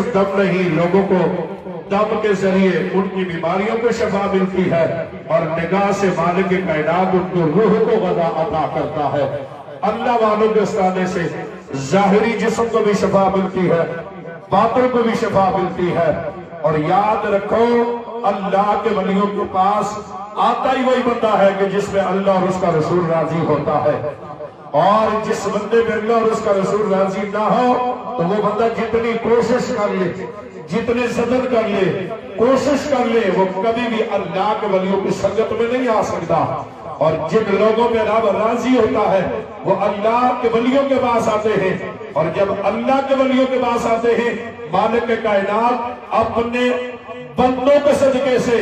صرف دم نہیں، لوگوں کو دم کے ذریعے ان کی بیماریوں کو شفا ملتی ہے، اور نگاہ سے مالک کائنات ان کو روح کو غذا عطا کرتا ہے۔ اللہ والوں کے استانے سے ظاہری جسم کو بھی شفا ملتی ہے، باطن کو بھی شفا ملتی ہے۔ اور یاد رکھو اللہ کے ولیوں کے پاس آتا ہی وہی بندہ ہے کہ جس میں اللہ اور اس کا رسول راضی ہوتا ہے، اور جس بندے میں اللہ اور اس کا رسول راضی نہ ہو تو وہ بندہ جتنی کوشش کر لے، جتنے صدر کر لے، کوشش کر لے، وہ کبھی بھی اللہ کے ولیوں کی سنگت میں نہیں آ سکتا۔ اور جن لوگوں پہ رب راضی ہوتا ہے وہ اللہ کے ولیوں کے پاس آتے ہیں، اور جب اللہ کے ولیوں کے پاس آتے ہیں مالک کائنات اپنے بندوں کے صدقے سے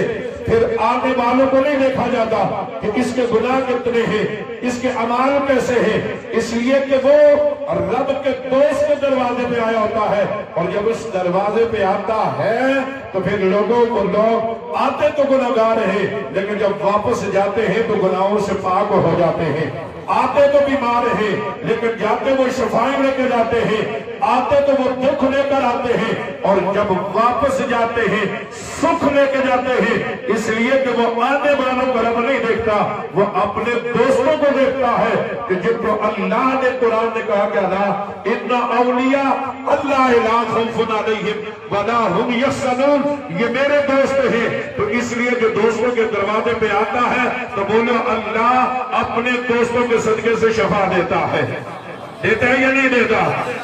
پھر آنے والوں کو نہیں دیکھا جاتا کہ اس کے گناہ کتنے ہیں، اس کے اعمال کیسے ہیں، اس لیے کہ وہ رب کے دوست کے دروازے پہ آیا ہوتا ہے، اور جب اس دروازے پہ آتا ہے تو پھر لوگوں کو لوگ آتے تو گناہگار ہیں، لیکن جب واپس جاتے ہیں تو گناہوں سے پاک ہو جاتے ہیں۔ آتے تو بیمار ہیں لیکن جاتے وہ شفائیں لے کے جاتے ہیں، آتے تو وہ دکھ لے کر آتے ہیں، اور جب واپس جاتے ہیں سکھ لے کے جاتے ہیں، اس لیے کہ وہ آنے والوں کو رب نہیں دیکھتا، وہ اپنے دوستوں کو دیکھتا ہے کہ جن کو اللہ نے قرآن نے کہا کہ اِنَّ أَوْلِيَاءَ اللَّهِ لَا خَوْفٌ عَلَيْهِمْ وَلَا هُمْ يَحْزَنُونَ، یہ میرے دوست ہیں۔ تو اس لیے جو دوستوں کے دروازے پہ آتا ہے تو بولو اللہ اپنے دوستوں کے صدقے سے شفا دیتا ہے، دیتا ہے یا نہیں دیتا؟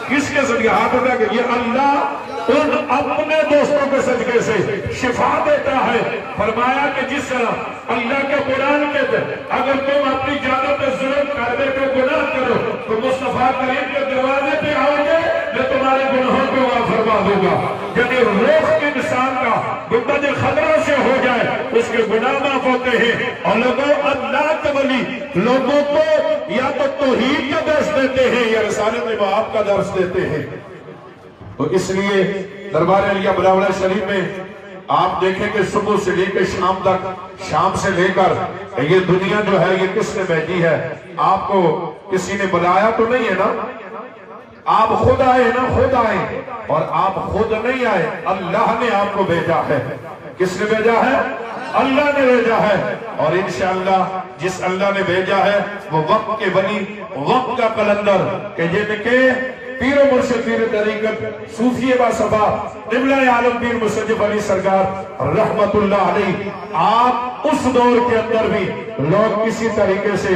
کس کے صدقے؟ ہاتھ اٹھا کہ یہ اللہ ان اپنے دوستوں کے صدقے سے شفا دیتا ہے۔ فرمایا کہ جس طرح اللہ کے قرآن کے اگر تم اپنی جانوں پہ ظلم کر دے کے گناہ کرو تو مصطفیٰ کریم کے دروازے پہ آؤ گے میں تمہارے گناہوں کو معاف فرما دوں گا۔ یعنی روح کے انسان کا گنبد خطرہ سے ہو جائے اس کے گناہ معاف ہوتے ہیں۔ اور لوگوں اللہ کے ولی لوگوں کو یا تو توحید کا درس دیتے ہیں یا رسالت محب کا درس دیتے ہیں۔ تو اس لیے دربار علیہ بلاولہ شریف میں آپ دیکھیں کہ صبح سے لے کے شام تک، شام سے لے کر یہ دنیا جو ہے یہ کس نے بھیجی ہے؟ آپ کو کسی نے بلایا تو نہیں ہے نا؟ آپ خود آئے نا، خود آئے، اور آپ خود نہیں آئے، اللہ نے آپ کو بھیجا ہے۔ کس نے بھیجا ہے؟ اللہ نے بھیجا ہے۔ اور انشاءاللہ جس اللہ نے بھیجا ہے وہ وقت کے ولی، وقت کا قلندر کہ جن کے پیر و مرشد پیر طریقت صوفی باصفا قبلہ عالم پیر مسجد علی سرکار رحمت اللہ علیہ، آپ اس دور کے اندر بھی لوگ کسی طریقے سے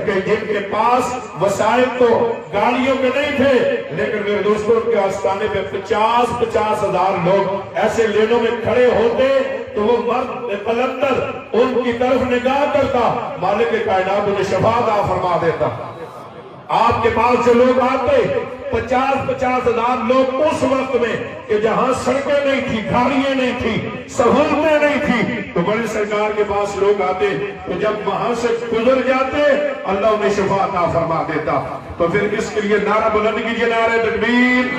کہ جن کے پاس وسائل تو گاڑیوں کے نہیں تھے لیکن میرے دوستوں ان کے آستانے پہ 50 ہزار لوگ ایسے لینوں میں کھڑے ہوتے تو وہ مرد قلندر ان کی طرف نگاہ کرتا، مالک کائنات انہیں شفا عطا فرما دیتا۔ آپ کے پاس جو لوگ آتے 50 ہزار لوگ اس وقت میں کہ جہاں سڑکیں نہیں تھی، گاڑیاں نہیں تھی، سہولتیں نہیں تھی، تو بڑی سرکار کے پاس لوگ آتے تو جب وہاں سے گزر جاتے اللہ انہیں شفا عطا فرما دیتا۔ تو پھر اس کے لیے نعرہ بلند کیجئے، نعرہ تکبیر،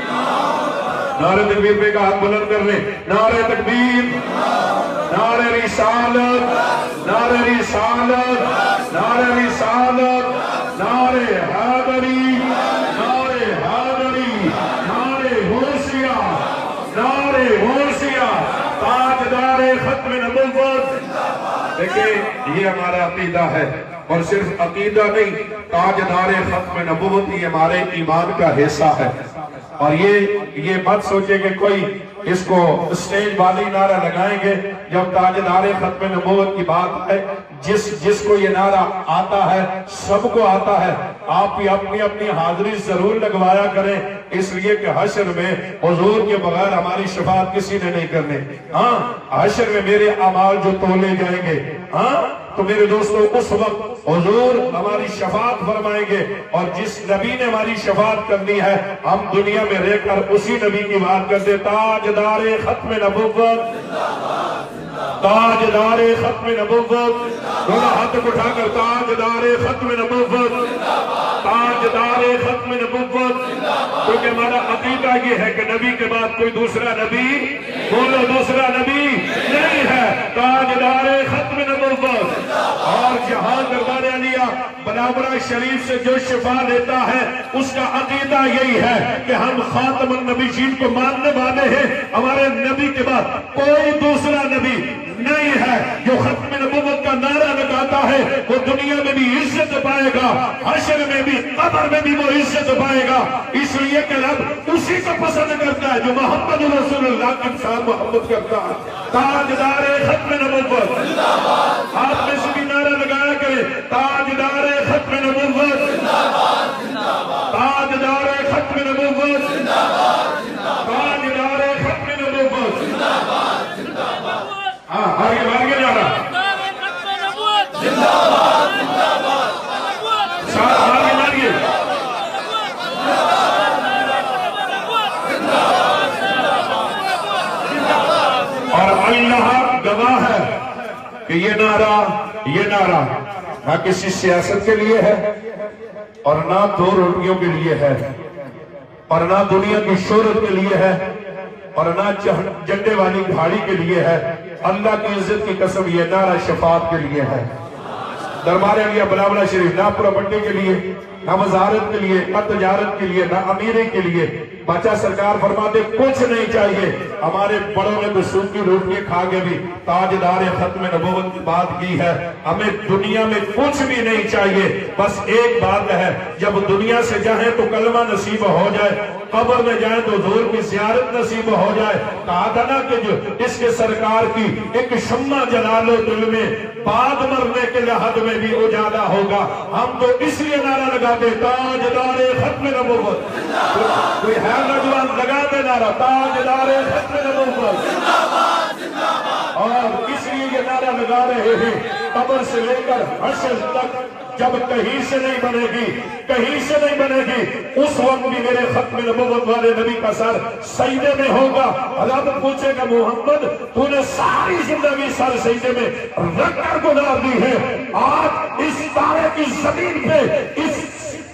نعرہ تکبیر پہ کا ہاتھ بلند کر لیں، نعرہ تکبیر، نعرہ رسالت، نعرہ رسالت، نعرہ رسالت، نعرہ حیدری، نعرہ حیدری، نعرہ غوثیہ، نعرہ غوثیہ، تاجدار ختم نبوت۔ دیکھیں یہ ہمارا عقیدہ ہے، اور صرف عقیدہ نہیں، تاجدار ختم نبوت یہ ہمارے ایمان کا حصہ ہے۔ اور یہ مت سوچے کہ کوئی اس کو اسٹیج والی نعرہ لگائیں گے جب تاجدار ختم نبوت کی بات ہے، جس کو یہ نعرہ آتا ہے سب کو آتا ہے، آپ بھی اپنی حاضری ضرور لگوایا کریں، اس لیے کہ حشر میں حضور کے بغیر ہماری شفاعت کسی نے نہیں کرنے۔ ہاں حشر میں میرے اعمال جو تولے جائیں گے، ہاں تو میرے دوستوں اس وقت حضور ہماری شفاعت فرمائیں گے، اور جس نبی نے ہماری شفاعت کرنی ہے ہم دنیا میں رہ کر اسی نبی کی بات کرتے۔ تاجدار ختم نبوت، تاجدار ختم نبوت، دونوں ہاتھ اٹھا کر تاجدار ختم نبوت، تاجدار ختم نبوت۔ کیونکہ ہمارا عقیدہ یہ ہے کہ نبی کے بعد کوئی دوسرا نبی، بولو دوسرا نبی نہیں ہے، تاجدار ختم نبوت۔ اور جہاں دربار علیہ بلاورہ شریف سے جو شفا لیتا ہے اس کا عقیدہ یہی ہے کہ ہم خاتم النبیین کو ماننے والے ہیں، ہمارے نبی کے بعد کوئی دوسرا نبی نہیں ہے جو ختم نبوت کا نعرہ لگاتا ہے وہ دنیا میں بھی عزت پائے گا، حشر میں بھی، قبر میں بھی وہ عزت پائے گا، اس لیے کہ رب اسی کو پسند کرتا ہے جو محمد رسول اللہ کے ساتھ محبت کرتا ہے۔ تاجدار ختم نبوت، آپ میں سے بھی نعرہ لگایا کرے، تاجدار ختم نبوت، تاجدار ختم نبوت، تاجدار ختم نبوت۔ ہاں آگے جا رہا اور اللہ گواہ ہے کہ یہ نعرہ نہ کسی سیاست کے لیے ہے اور نہ دو روٹیوں کے لیے ہے اور نہ دنیا کی شہرت کے لیے ہے اور نہ جھنڈے والی گھاڑی کے لیے ہے۔ اللہ کی عزت کی قسم یہ نعرہ شفاعت کے لیے ہے۔ دربار عالیہ بلاورہ شریف نہ پراپرٹی کے لیے، نہ وزارت کے لیے، نہ تجارت کے لیے، نہ امیری کے لیے۔ بادشاہ سرکار فرماتے کچھ نہیں چاہیے، ہمارے بڑوں نے تو سوکھی روٹیاں کھا کے بھی تاجدار ختم نبوت کی بات کی ہے۔ ہمیں دنیا میں کچھ بھی نہیں چاہیے، بس ایک بات ہے، جب دنیا سے جائیں تو کلمہ نصیب ہو جائے، قبر میں جائیں تو حضور کی زیارت نصیب ہو جائے۔ کہا تھا نا کہ جو اس کے سرکار کی ایک شمع جلا لو دل میں، بعد مرنے کے لحد میں بھی اجالا ہوگا۔ ہم تو اس لیے نعرہ لگاتے تاجدار ختم نبوت، کوئی ہے نوجوان لگا دے نعرہ تاجدار ختم نبوت، اور اس لیے یہ نعرہ لگا رہے ہیں قبر سے لے کر حشر تک، جب کہیں سے نہیں بنے گی اس وقت بھی میرے ختم نبوت والے نبی کا سر سجدے میں ہوگا۔ رب پوچھے گا محمد تو نے ساری زندگی سر سجدے میں رکھ کر گزار دی ہے، آج اس تارے کی زمین پہ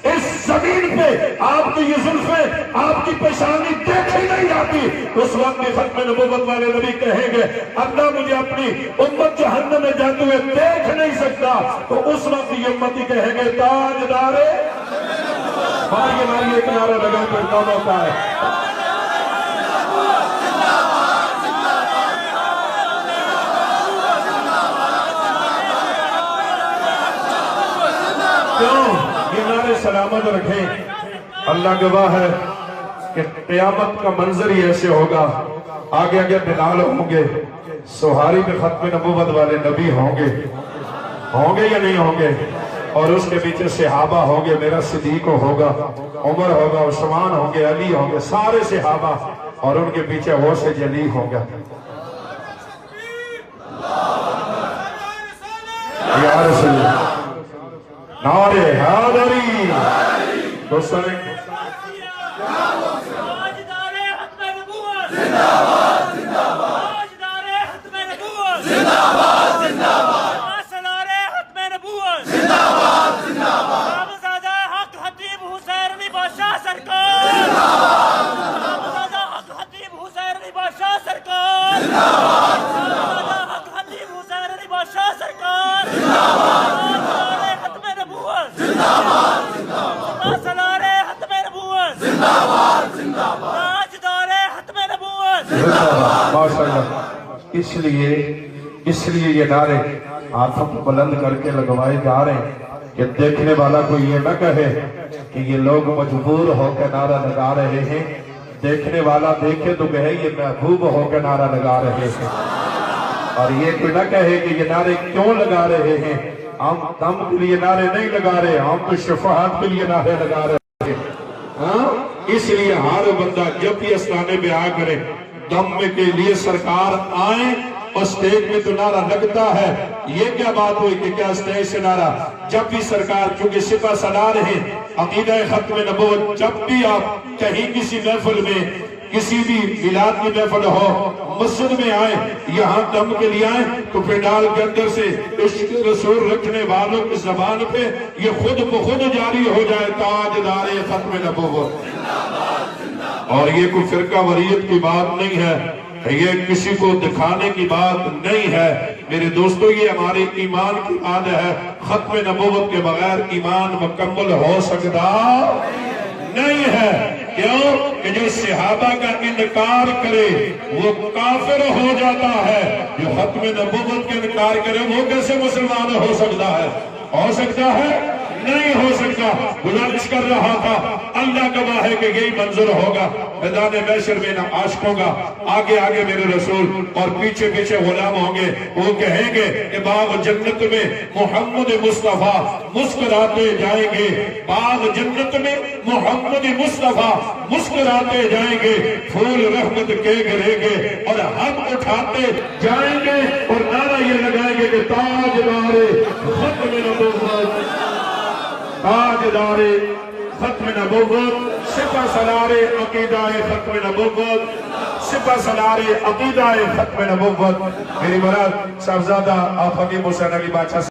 اس زمین پہ آپ کی یہ زلفیں، آپ کی پیشانی دیکھی نہیں جاتی، اس وقت بھی ختم نبوت والے نبی کہیں گے اللہ مجھے اپنی امت جہنم میں جاتے ہوئے دیکھ نہیں سکتا، تو اس وقت یہ امتی کہیں گے تاجدار ماریے ایک نعرہ لگا کر کون ہوتا ہے۔ کیوں یہ نعرے سلامت رکھیں؟ اللہ گواہ ہے کہ قیامت کا منظر ہی ایسے ہوگا، آگے بلال ہوں گے، سہاری پہ ختم نبوت والے نبی ہوں گے یا نہیں ہوں گے، اور اس کے پیچھے صحابہ ہوں گے، میرا صدیق ہوگا، عمر ہوگا، عثمان ہوں گے، علی ہوں گے، سارے صحابہ، اور ان کے پیچھے غوث جلی ہوگا۔ یا رسول اللہ نعرے حیدری دوستان تاجدار ختم نبوت زندہ باد، تاجدار ختم نبوت زندہ باد، تاجدار ختم نبوت زندہ باد، صاحبزادہ حق حتیب حسین علی بادشاہ سرکار، صاحبزادہ حق حتیب حسین علی بادشاہ سرکار، صاحبزادہ حق حتیب حسین علی بادشاہ سرکار، تاجدار ختم نبوت زندہ باد، تاجدار ختم نبوت زندہ باد، تاجدار ختم نبوت زندہ باد۔ ماشاءاللہ، اس لیے یہ نعرے ہاتھوں کو بلند کر کے لگوائے جا رہے ہیں کہ دیکھنے والا کو یہ نہ کہے کہ یہ لوگ مجبور ہو کے نعرہ لگا رہے ہیں، دیکھنے والا دیکھے تو کہے یہ محبوب ہو کے نعرہ لگا رہے ہیں، اور یہ کوئی نہ کہے کہ یہ نعرے کیوں لگا رہے ہیں، ہم دم کے لیے نعرے نہیں لگا رہے، ہم تو شفاعت کے لیے نعرے لگا رہے ہیں۔ اس لیے ہر بندہ جب بھی استانے پہ آیا کرے، دم کے لیے سرکار آئیں، اور سٹیج میں تو نعرہ لگتا ہے، یہ کیا بات ہوئی کہ کیا سٹیج سے نعرہ، جب بھی سرکار چونکہ سپہ سالار ہیں، عقیدہ ختم نبوت، جب بھی آپ کہیں کسی محفل میں، کسی بھی میلاد کی محفل ہو، مسجد میں آئیں، یہاں دم کے لیے آئیں، تو پنڈال کے اندر سے عشق رسول رکھنے والوں کی زبان پہ یہ خود بخود جاری ہو جائے تاجدار ختم نبوت۔ اور یہ کوئی فرقہ وریت کی بات نہیں ہے، یہ کسی کو دکھانے کی بات نہیں ہے، میرے دوستو یہ ہمارے ایمان کی بات ہے، ختم نبوت کے بغیر ایمان مکمل ہو سکتا نہیں ہے۔ کیوں کہ جو صحابہ کا انکار کرے وہ کافر ہو جاتا ہے، جو ختم نبوت کا انکار کرے وہ کیسے مسلمان ہو سکتا ہے؟ ہو سکتا ہے؟ نہیں ہو سکتا۔ گزارش کر رہا تھا، اللہ گواہ ہے کہ یہی منظر ہوگا میدان محشر میں، نہ عاشقوں کا آگے آگے میرے رسول اور پیچھے پیچھے غلام ہوں گے، وہ کہیں گے کہ باغ جنت میں محمد مصطفیٰ مسکراتے جائیں گے، باغ جنت میں محمد مصطفیٰ مسکراتے جائیں گے، پھول رحمت کے گریں گے اور ہم اٹھاتے جائیں گے اور نعرہ یہ لگائیں گے کہ تاجدار ختم نبوت، تاجدار ختم نبوت، سپہ سالار عقیدہ ختم نبوت، سپہ سالار عقیدہ ختم نبوت۔ میری مراد صاحبزادہ آپ حکیم حسین علی بادشاہ